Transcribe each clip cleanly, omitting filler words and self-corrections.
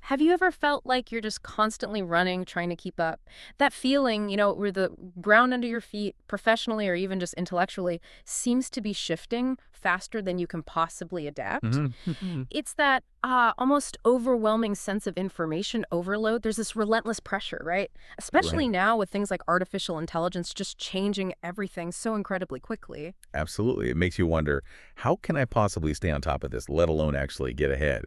Have you ever felt like you're just constantly running, trying to keep up? That feeling, where the ground under your feet, professionally or even just intellectually, seems to be shifting faster than you can possibly adapt? Mhm. It's that almost overwhelming sense of information overload. There's this relentless pressure, right? Especially Right. now with things like artificial intelligence just changing everything so incredibly quickly. Absolutely. It makes you wonder, how can I possibly stay on top of this, let alone actually get ahead?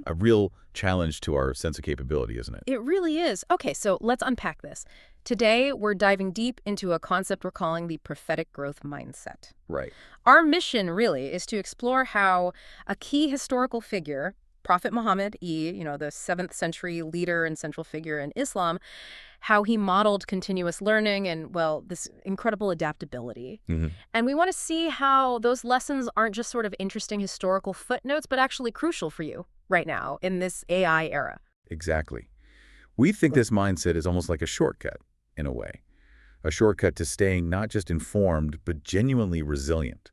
A real challenge to our sense of capability, isn't it? It really is. Okay, so let's unpack this. Today, we're diving deep into a concept we're calling the prophetic growth mindset. Right. Our mission really is to explore how a key historical figure, Prophet Muhammad, the 7th century leader and central figure in Islam, how he modeled continuous learning and, well, this incredible adaptability. hmm And we want to see how those lessons aren't just sort of interesting historical footnotes, but actually crucial for you right now in this AI era. Exactly. We think this mindset is almost like a shortcut, in a way. A shortcut to staying not just informed, but genuinely resilient,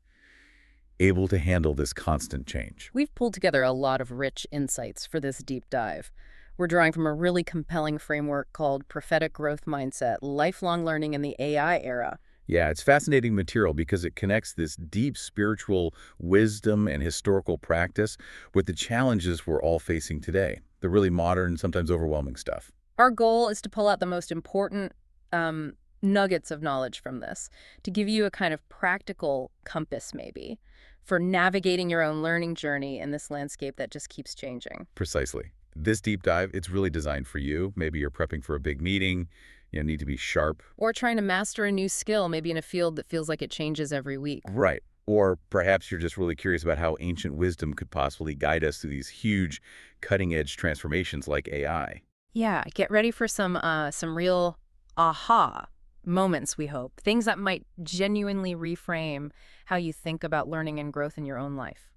able to handle this constant change. We've pulled together a lot of rich insights for this deep dive. We're drawing from a really compelling framework called Prophetic Growth Mindset, Lifelong Learning in the AI Era. Yeah, it's fascinating material because it connects this deep spiritual wisdom and historical practice with the challenges we're all facing today, the really modern, sometimes overwhelming stuff. Our goal is to pull out the most important um, nuggets of knowledge from this, to give you a kind of practical compass, maybe, for navigating your own learning journey in this landscape that just keeps changing. Precisely. This deep dive, it's really designed for you. Maybe you're prepping for a big meeting, need to be sharp. Or trying to master a new skill, maybe in a field that feels like it changes every week. Right. Or perhaps you're just really curious about how ancient wisdom could possibly guide us through these huge cutting-edge transformations like AI. Yeah, get ready for some real aha moments, we hope. Things that might genuinely reframe how you think about learning and growth in your own life.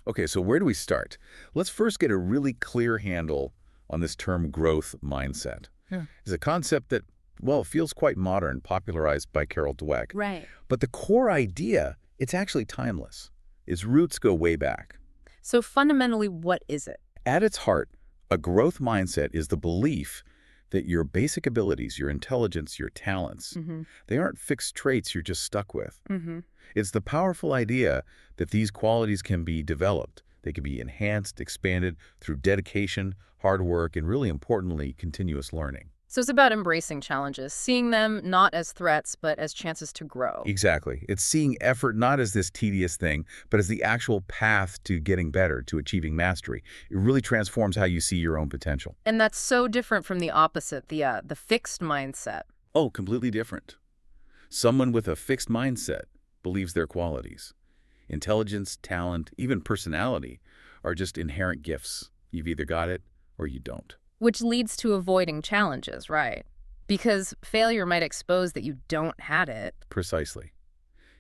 Okay, so where do we start? Let's first get a really clear handle on this term growth mindset. Yeah. It's a concept that, well, feels quite modern, popularized by Carol Dweck. Right. But the core idea, it's actually timeless. Its roots go way back. So fundamentally, what is it? At its heart, a growth mindset is the belief that your basic abilities, your intelligence, your talents, Mm-hmm. they aren't fixed traits you're just stuck with. Mm-hmm. It's the powerful idea that these qualities can be developed. They can be enhanced, expanded through dedication, hard work, and really importantly, continuous learning. So it's about embracing challenges, seeing them not as threats, but as chances to grow. Exactly. It's seeing effort not as this tedious thing, but as the actual path to getting better, to achieving mastery. It really transforms how you see your own potential. And that's so different from the opposite, the fixed mindset. Oh, completely different. Someone with a fixed mindset believes their qualities. Intelligence, talent, even personality are just inherent gifts. You've either got it or you don't. Which leads to avoiding challenges, right? Because failure might expose that you don't had it. Precisely.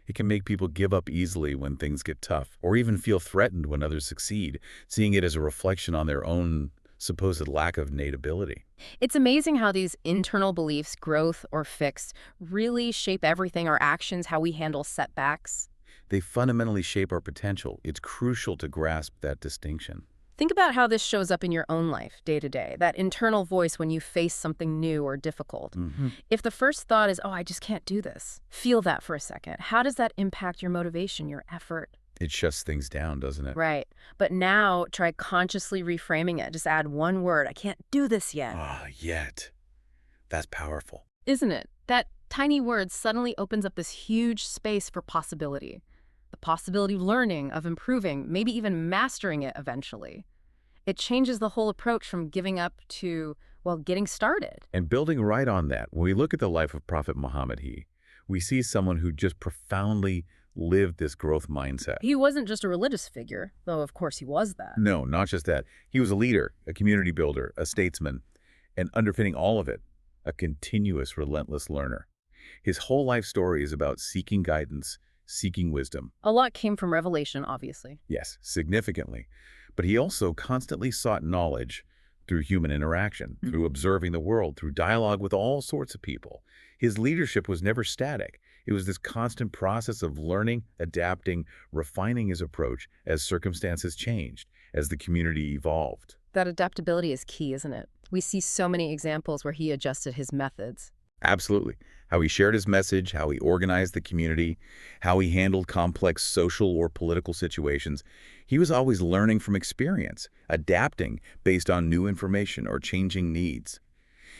It can make people give up easily when things get tough, or even feel threatened when others succeed, seeing it as a reflection on their own supposed lack of innate ability. It's amazing how these internal beliefs, growth or fixed, really shape everything, our actions, how we handle setbacks. They fundamentally shape our potential. It's crucial to grasp that distinction. Think about how this shows up in your own life, day to day, that internal voice when you face something new or difficult. Mhm. If the first thought is, oh, I just can't do this, feel that for a second. How does that impact your motivation, your effort? It shuts things down, doesn't it? Right. But now try consciously reframing it. Just add one word. I can't do this yet. Ah, yet. That's powerful. Isn't it? That tiny word suddenly opens up this huge space for possibility. The possibility of learning, of improving, maybe even mastering it eventually. It changes the whole approach from giving up to, well, getting started. And building right on that, when we look at the life of Prophet Muhammad, we see someone who just profoundly lived this growth mindset. He wasn't just a religious figure, though of course he was that. No, not just that. He was a leader, a community builder, a statesman, and underpinning all of it, a continuous, relentless learner. His whole life story is about seeking guidance, seeking wisdom. A lot came from revelation, obviously. Yes, significantly. But he also constantly sought knowledge through human interaction, through observing the world, through dialogue with all sorts of people. His leadership was never static. It was this constant process of learning, adapting, refining his approach as circumstances changed, as the community evolved. That adaptability is key, isn't it? We see so many examples where he adjusted his methods. Absolutely. How he shared his message, how he organized the community, how he handled complex social or political situations. He was always learning from experience, adapting based on new information or changing needs.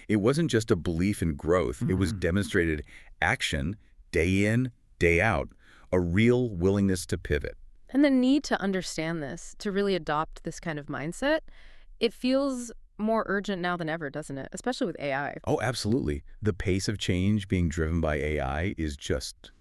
It wasn't just a belief in growth. It was demonstrated action, day in, day out, a real willingness to pivot. And the need to understand this, to really adopt this kind of mindset, it feels more urgent now than ever, doesn't it? Especially with AI. Oh, absolutely. The pace of change being driven by AI is just,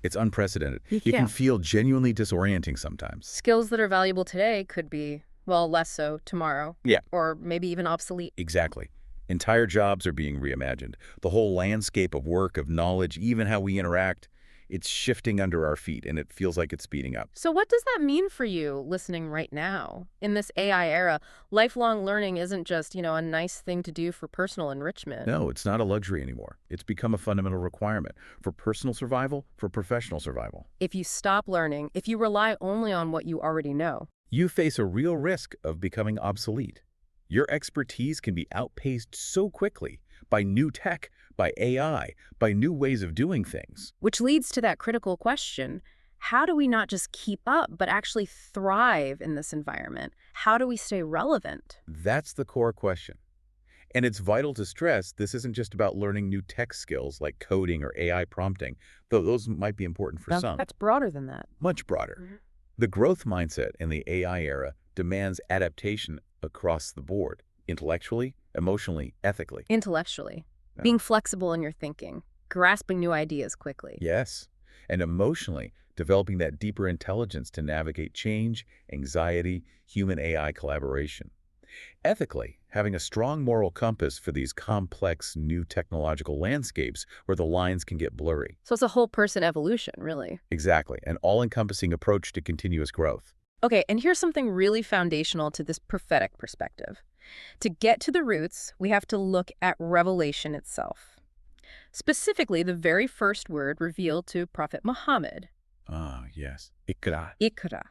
it's unprecedented. It Yeah. can feel genuinely disorienting sometimes. Skills that are valuable today could be, well, less so tomorrow. Yeah. Or maybe even obsolete. Exactly. Entire jobs are being reimagined. The whole landscape of work, of knowledge, even how we interact, it's shifting under our feet, and it feels like it's speeding up. So what does that mean for you listening right now? In this AI era, lifelong learning isn't just, a nice thing to do for personal enrichment. No, it's not a luxury anymore. It's become a fundamental requirement for personal survival, for professional survival. If you stop learning, if you rely only on what you already know, You face a real risk of becoming obsolete. Your expertise can be outpaced so quickly by new tech, by AI, by new ways of doing things. which leads to that critical question, how do we not just keep up, but actually thrive in this environment? How do we stay relevant? That's the core question. And it's vital to stress this isn't just about learning new tech skills like coding or AI prompting, though those might be important for some. That's broader than that. Much broader. The growth mindset in the AI era demands adaptation across the board, intellectually, emotionally, ethically. Intellectually, Yeah. being flexible in your thinking, grasping new ideas quickly. Yes. And emotionally, developing that deeper intelligence to navigate change, anxiety, human-AI collaboration. Ethically, having a strong moral compass for these complex new technological landscapes where the lines can get blurry. So it's a whole person evolution, really. Exactly. An all-encompassing approach to continuous growth. Okay, and here's something really foundational to this prophetic perspective. To get to the roots, we have to look at revelation itself. Specifically, the very first word revealed to Prophet Muhammad, Ah, yes. Iqra. Iqra,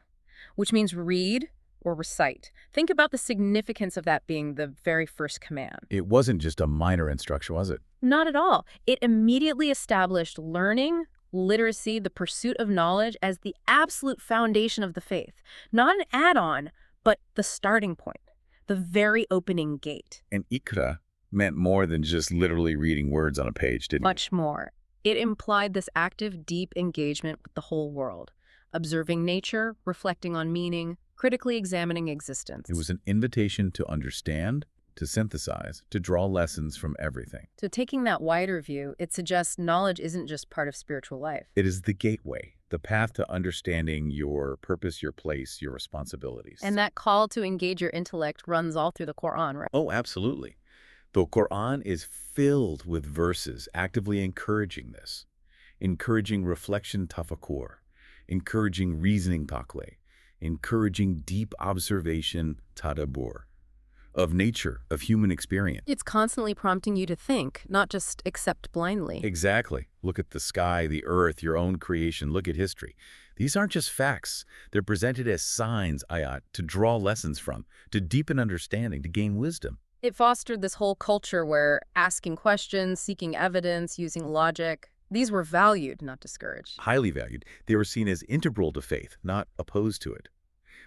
which means read or recite. Think about the significance of that being the very first command. It wasn't just a minor instruction, was it? Not at all. It immediately established learning, literacy, the pursuit of knowledge as the absolute foundation of the faith. Not an add-on, but the starting point, the very opening gate. And Iqra meant more than just literally reading words on a page, didn't it? Much more. It implied this active, deep engagement with the whole world, observing nature, reflecting on meaning, critically examining existence. It was an invitation to understand, to synthesize, to draw lessons from everything. So taking that wider view, it suggests knowledge isn't just part of spiritual life. It is the gateway, the path to understanding your purpose, your place, your responsibilities. And that call to engage your intellect runs all through the Quran, right? Oh, absolutely. The Quran is filled with verses actively encouraging this, encouraging reflection tafakkur, encouraging reasoning taqwa, encouraging deep observation tadabbur, of nature, of human experience. It's constantly prompting you to think, not just accept blindly. Exactly. Look at the sky, the earth, your own creation. Look at history. These aren't just facts. They're presented as signs, ayat, to draw lessons from, to deepen understanding, to gain wisdom. It fostered this whole culture where asking questions, seeking evidence, using logic, these were valued, not discouraged. Highly valued. They were seen as integral to faith, not opposed to it.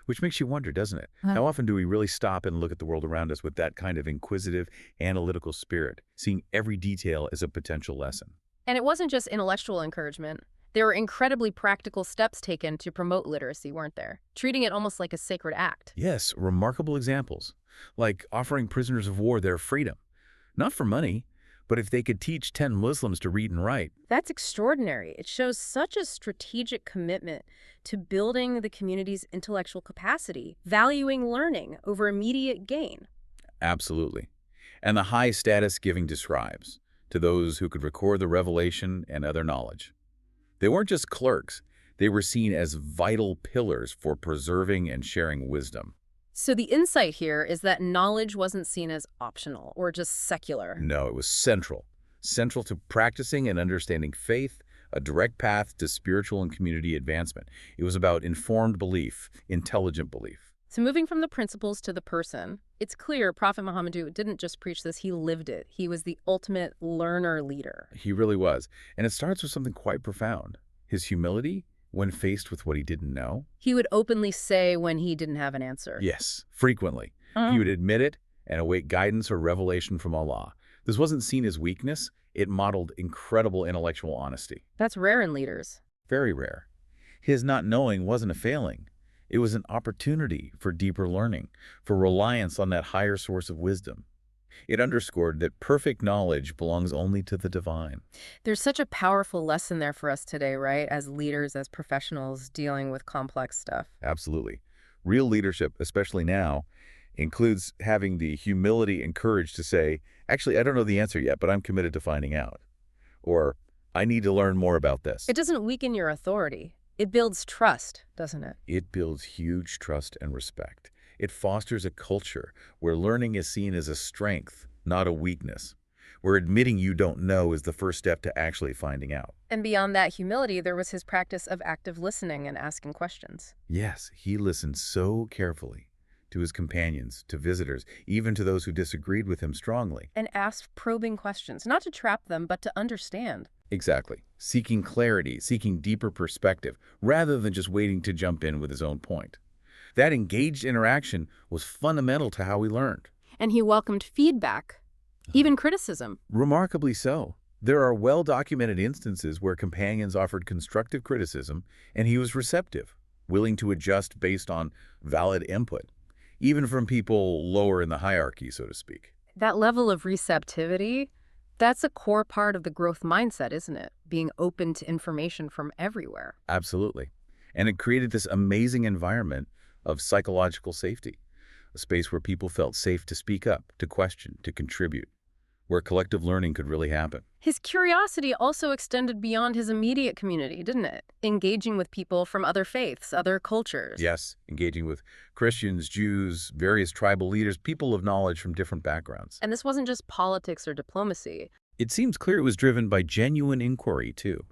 Which makes you wonder, doesn't it? How often do we really stop and look at the world around us with that kind of inquisitive, analytical spirit, seeing every detail as a potential lesson? And it wasn't just intellectual encouragement. There were incredibly practical steps taken to promote literacy, weren't there? Treating it almost like a sacred act. Yes, remarkable examples, like offering prisoners of war their freedom. Not for money, but if they could teach 10 Muslims to read and write. That's extraordinary. It shows such a strategic commitment to building the community's intellectual capacity, valuing learning over immediate gain. Absolutely. And the high status giving to scribes, to those who could record the revelation and other knowledge. They weren't just clerks. They were seen as vital pillars for preserving and sharing wisdom. So the insight here is that knowledge wasn't seen as optional or just secular. No, it was central. Central to practicing and understanding faith, a direct path to spiritual and community advancement. It was about informed belief, intelligent belief. So moving from the principles to the person, it's clear Prophet Muhammad didn't just preach this, he lived it. He was the ultimate learner leader. He really was. And it starts with something quite profound. His humility when faced with what he didn't know. He would openly say when he didn't have an answer. Yes, frequently. He would admit it and await guidance or revelation from Allah. This wasn't seen as weakness. It modeled incredible intellectual honesty. That's rare in leaders. Very rare. His not knowing wasn't a failing. It was an opportunity for deeper learning, for reliance on that higher source of wisdom. It underscored that perfect knowledge belongs only to the divine. There's such a powerful lesson there for us today, right? As leaders, as professionals dealing with complex stuff. Absolutely. Real leadership, especially now, includes having the humility and courage to say, actually, I don't know the answer yet, but I'm committed to finding out. Or, I need to learn more about this. It doesn't weaken your authority. It builds trust, doesn't it? It builds huge trust and respect. It fosters a culture where learning is seen as a strength, not a weakness, where admitting you don't know is the first step to actually finding out. And beyond that humility, there was his practice of active listening and asking questions. Yes, he listened so carefully to his companions, to visitors, even to those who disagreed with him strongly. And asked probing questions, not to trap them, but to understand. Exactly. Seeking clarity, seeking deeper perspective, rather than just waiting to jump in with his own point. That engaged interaction was fundamental to how we learned. And he welcomed feedback, even criticism. Remarkably so. There are well-documented instances where companions offered constructive criticism, and he was receptive, willing to adjust based on valid input, even from people lower in the hierarchy, so to speak. That level of receptivity, that's a core part of the growth mindset, isn't it? Being open to information from everywhere. Absolutely. And it created this amazing environment of psychological safety, a space where people felt safe to speak up, to question, to contribute, where collective learning could really happen. His curiosity also extended beyond his immediate community, didn't it? Engaging with people from other faiths, other cultures. Yes, engaging with Christians, Jews, various tribal leaders, people of knowledge from different backgrounds. And this wasn't just politics or diplomacy. It seems clear it was driven by genuine inquiry, too.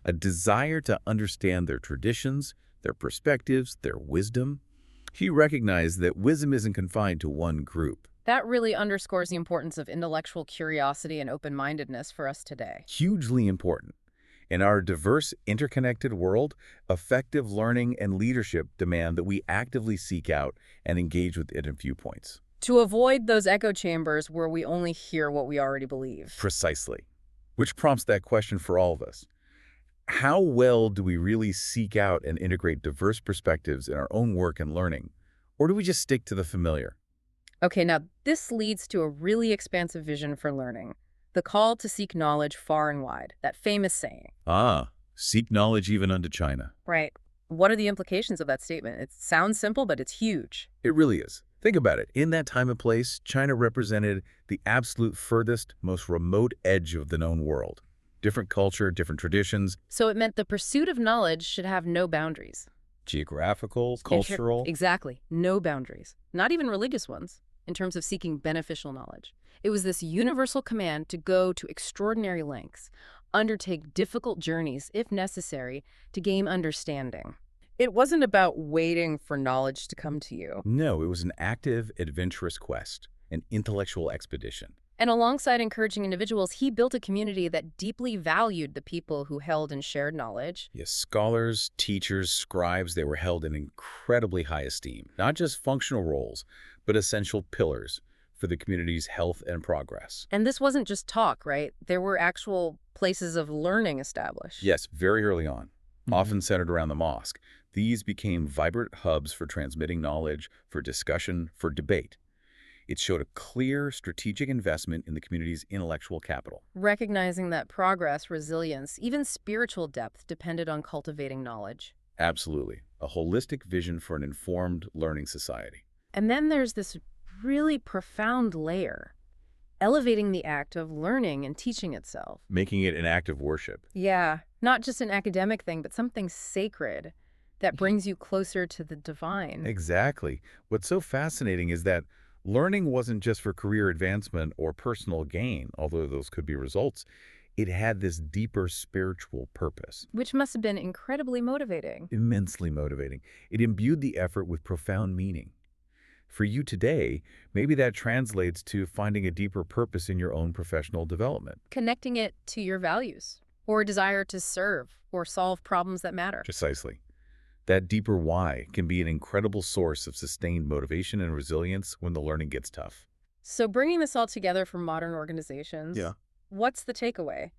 A desire to understand their traditions, their perspectives, their wisdom. He recognized that wisdom isn't confined to one group. That really underscores the importance of intellectual curiosity and open-mindedness for us today. Hugely important. In our diverse, interconnected world, effective learning and leadership demand that we actively seek out and engage with different viewpoints. To avoid those echo chambers where we only hear what we already believe. Precisely. Which prompts that question for all of us. How well do we really seek out and integrate diverse perspectives in our own work and learning? Or do we just stick to the familiar? Okay, now this leads to a really expansive vision for learning. The call to seek knowledge far and wide, that famous saying. Seek knowledge even unto China. Right. What are the implications of that statement? It sounds simple, but it's huge. It really is. Think about it. In that time and place, China represented the absolute furthest, most remote edge of the known world. Different culture, different traditions. So it meant the pursuit of knowledge should have no boundaries. Geographical, cultural. Exactly. No boundaries. Not even religious ones, in terms of seeking beneficial knowledge. It was this universal command to go to extraordinary lengths, undertake difficult journeys, if necessary, to gain understanding. It wasn't about waiting for knowledge to come to you. No, it was an active, adventurous quest, an intellectual expedition. And alongside encouraging individuals, he built a community that deeply valued the people who held and shared knowledge. Yes, scholars, teachers, scribes, they were held in incredibly high esteem. Not just functional roles, but essential pillars for the community's health and progress. And this wasn't just talk, right? There were actual places of learning established. Yes, very early on, often centered around the mosque. These became vibrant hubs for transmitting knowledge, for discussion, for debate. It showed a clear strategic investment in the community's intellectual capital. Recognizing that progress, resilience, even spiritual depth depended on cultivating knowledge. Absolutely. A holistic vision for an informed learning society. And then there's this really profound layer, elevating the act of learning and teaching itself. Making it an act of worship. Yeah, not just an academic thing, but something sacred that brings you closer to the divine. Exactly. What's so fascinating is that learning wasn't just for career advancement or personal gain, although those could be results. It had this deeper spiritual purpose. Which must have been incredibly motivating. Immensely motivating. It imbued the effort with profound meaning. For you today, maybe that translates to finding a deeper purpose in your own professional development. Connecting it to your values or a desire to serve or solve problems that matter. Precisely. That deeper why can be an incredible source of sustained motivation and resilience when the learning gets tough. So bringing this all together for modern organizations, Yeah. what's the takeaway?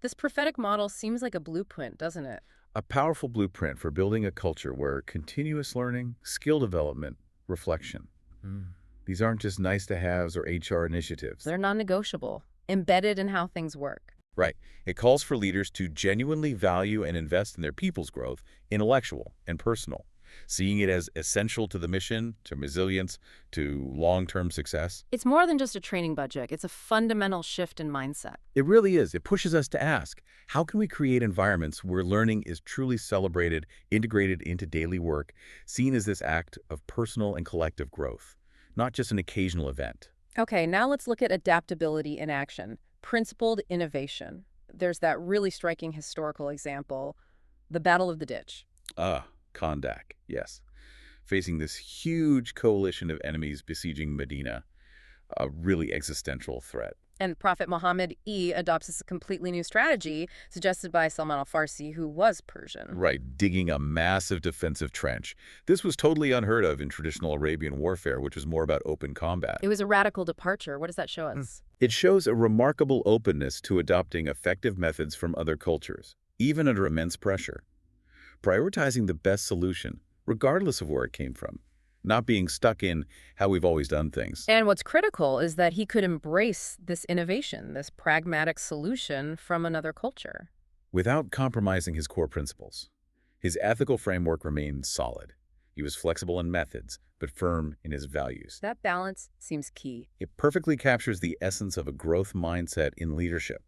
This prophetic model seems like a blueprint, doesn't it? A powerful blueprint for building a culture where continuous learning, skill development, reflection. These aren't just nice-to-haves or HR initiatives. They're non-negotiable, embedded in how things work. Right. It calls for leaders to genuinely value and invest in their people's growth, intellectual and personal, seeing it as essential to the mission, to resilience, to long-term success. It's more than just a training budget. It's a fundamental shift in mindset. It really is. It pushes us to ask, how can we create environments where learning is truly celebrated, integrated into daily work, seen as this act of personal and collective growth, not just an occasional event? Okay, now let's look at adaptability in action. Principled innovation. There's that really striking historical example, the Battle of the Ditch. Kondak, yes. Facing this huge coalition of enemies besieging Medina, a really existential threat. And Prophet Muhammad adopts this completely new strategy suggested by Salman al-Farsi, who was Persian. Right, digging a massive defensive trench. This was totally unheard of in traditional Arabian warfare, which was more about open combat. It was a radical departure. What does that show us? It shows a remarkable openness to adopting effective methods from other cultures, even under immense pressure. Prioritizing the best solution, regardless of where it came from. Not being stuck in how we've always done things. And what's critical is that he could embrace this innovation, this pragmatic solution from another culture. Without compromising his core principles. His ethical framework remained solid. He was flexible in methods, but firm in his values. That balance seems key. It perfectly captures the essence of a growth mindset in leadership.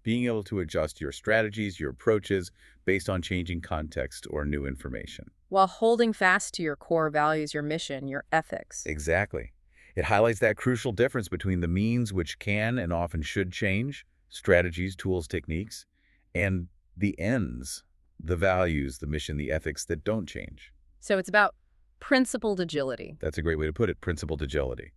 Being able to adjust your strategies, your approaches, based on changing context or new information. While holding fast to your core values, your mission, your ethics. Exactly. It highlights that crucial difference between the means, which can and often should change, strategies, tools, techniques, and the ends, the values, the mission, the ethics that don't change. So it's about principled agility. That's a great way to put it, principled agility.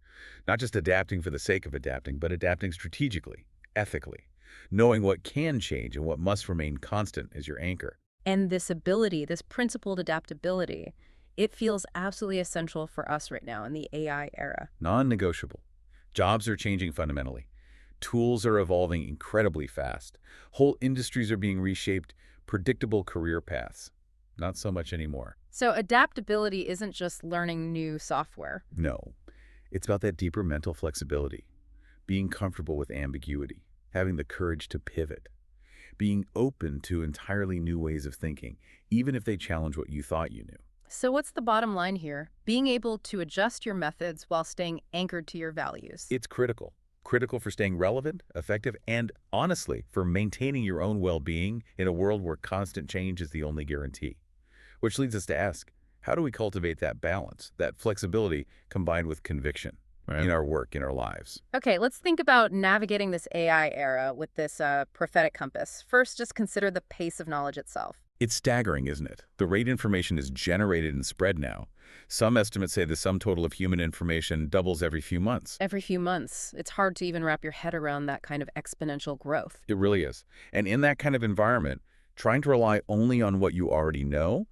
Not just adapting for the sake of adapting, but adapting strategically, ethically, knowing what can change and what must remain constant as your anchor. And this ability, this principled adaptability, it feels absolutely essential for us right now in the AI era. Non-negotiable. Jobs are changing fundamentally. Tools are evolving incredibly fast. Whole industries are being reshaped. Predictable career paths. Not so much anymore. So adaptability isn't just learning new software. No. It's about that deeper mental flexibility. Being comfortable with ambiguity. Having the courage to pivot. Being open to entirely new ways of thinking, even if they challenge what you thought you knew. So what's the bottom line here? Being able to adjust your methods while staying anchored to your values. It's critical. Critical for staying relevant, effective, and honestly, for maintaining your own well-being in a world where constant change is the only guarantee. Which leads us to ask, how do we cultivate that balance, that flexibility combined with conviction in our work, in our lives? Okay, let's think about navigating this AI era with this prophetic compass. First, just consider the pace of knowledge itself. It's staggering, isn't it? The rate information is generated and spread now. Some estimates say the sum total of human information doubles every few months. Every few months. It's hard to even wrap your head around that kind of exponential growth. It really is. And in that kind of environment, trying to rely only on what you already know,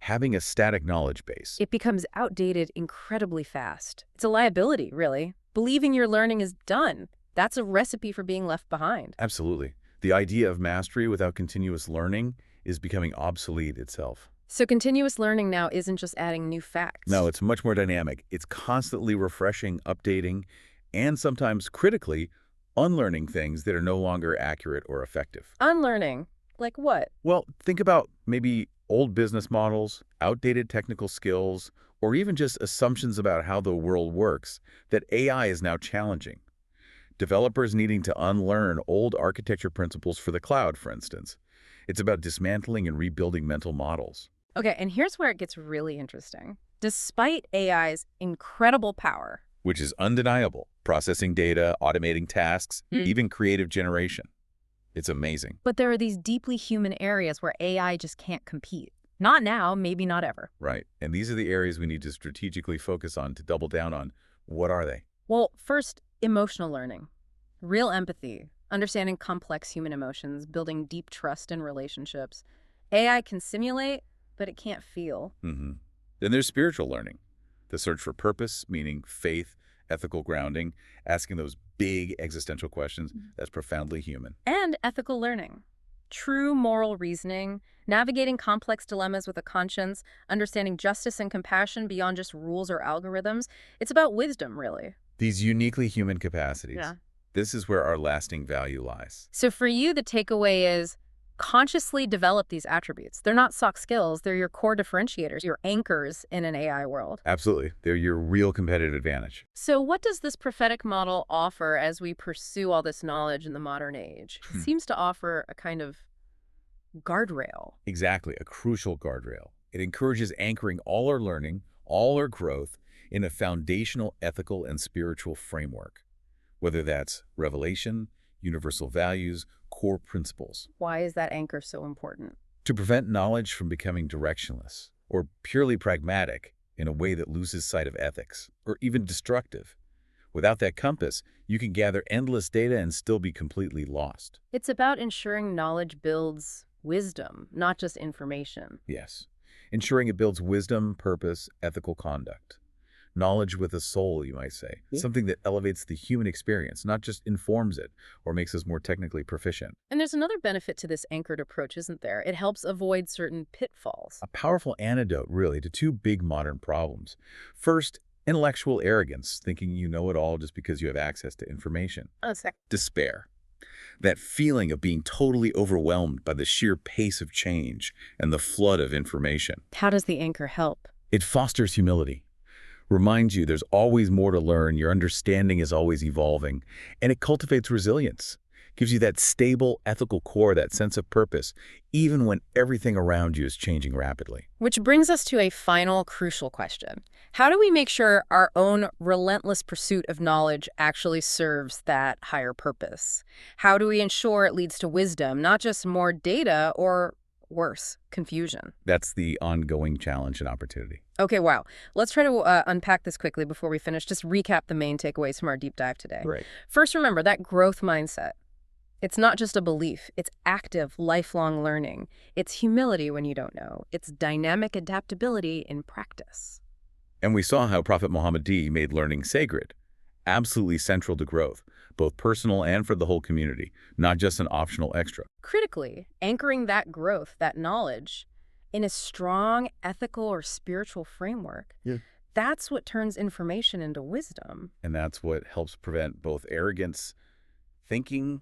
having a static knowledge base. It becomes outdated incredibly fast. It's a liability, really. Believing your learning is done. That's a recipe for being left behind. Absolutely. The idea of mastery without continuous learning is becoming obsolete itself. So continuous learning now isn't just adding new facts. No, it's much more dynamic. It's constantly refreshing, updating, and sometimes critically unlearning things that are no longer accurate or effective. Unlearning? Like what? Well, think about maybe old business models, outdated technical skills, or even just assumptions about how the world works that AI is now challenging. Developers needing to unlearn old architecture principles for the cloud, for instance. It's about dismantling and rebuilding mental models. Okay, and here's where it gets really interesting. Despite AI's incredible power, Which is undeniable. Processing data, automating tasks, even creative generation. It's amazing. But there are these deeply human areas where AI just can't compete. Not now, maybe not ever. Right. And these are the areas we need to strategically focus on to double down on. What are they? Well, first, emotional learning. Real empathy, understanding complex human emotions, building deep trust in relationships. AI can simulate, but it can't feel. Then there's spiritual learning. The search for purpose, meaning faith, ethical grounding, asking those big existential questions. That's profoundly human. And ethical learning. True moral reasoning, navigating complex dilemmas with a conscience, understanding justice and compassion beyond just rules or algorithms. It's about wisdom, really. These uniquely human capacities. Yeah. This is where our lasting value lies. So for you, the takeaway is consciously develop these attributes. They're not soft skills. They're your core differentiators, your anchors in an AI world. Absolutely. They're your real competitive advantage. So what does this prophetic model offer as we pursue all this knowledge in the modern age? It seems to offer a kind of guardrail. Exactly. A crucial guardrail. It encourages anchoring all our learning, all our growth in a foundational ethical and spiritual framework, whether that's revelation, universal values, core principles. Why is that anchor so important? To prevent knowledge from becoming directionless or purely pragmatic in a way that loses sight of ethics or even destructive. Without that compass, you can gather endless data and still be completely lost. It's about ensuring knowledge builds wisdom, not just information. Yes. Ensuring it builds wisdom, purpose, ethical conduct. Knowledge with a soul, you might say. Something that elevates the human experience, not just informs it or makes us more technically proficient. And there's another benefit to this anchored approach, isn't there? It helps avoid certain pitfalls. A powerful antidote, really, to two big modern problems. First, intellectual arrogance, thinking you know it all just because you have access to information. Despair. That feeling of being totally overwhelmed by the sheer pace of change and the flood of information. How does the anchor help? It fosters humility. Reminds you there's always more to learn, your understanding is always evolving, and it cultivates resilience. Gives you that stable, ethical core, that sense of purpose, even when everything around you is changing rapidly. Which brings us to a final crucial question. How do we make sure our own relentless pursuit of knowledge actually serves that higher purpose? How do we ensure it leads to wisdom, not just more data or, worse, confusion? That's the ongoing challenge and opportunity. Okay, wow. Let's try to unpack this quickly before we finish. Just recap the main takeaways from our deep dive today. Right. First, remember that growth mindset. It's not just a belief. It's active, lifelong learning. It's humility when you don't know. It's dynamic adaptability in practice. And we saw how Prophet Muhammad made learning sacred, absolutely central to growth, both personal and for the whole community, not just an optional extra. Critically, anchoring that growth, that knowledge, in a strong ethical or spiritual framework, that's what turns information into wisdom. And that's what helps prevent both arrogance, thinking,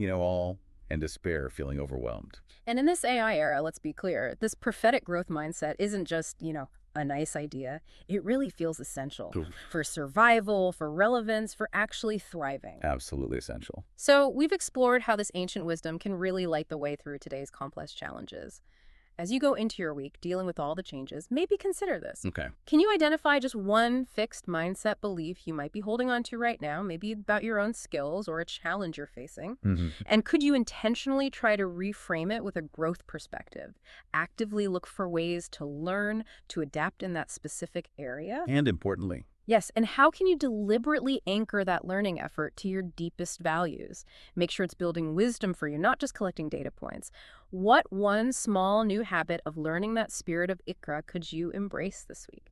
all, and despair, feeling overwhelmed. And in this AI era, let's be clear, this prophetic growth mindset isn't just, a nice idea. It really feels essential for survival, for relevance, for actually thriving. Absolutely essential. So we've explored how this ancient wisdom can really light the way through today's complex challenges. As you go into your week dealing with all the changes, maybe consider this. Okay. Can you identify just one fixed mindset belief you might be holding on to right now, maybe about your own skills or a challenge you're facing? And could you intentionally try to reframe it with a growth perspective? Actively look for ways to learn, to adapt in that specific area? And importantly, Yes, and how can you deliberately anchor that learning effort to your deepest values? Make sure it's building wisdom for you, not just collecting data points. What one small new habit of learning that spirit of Iqra could you embrace this week?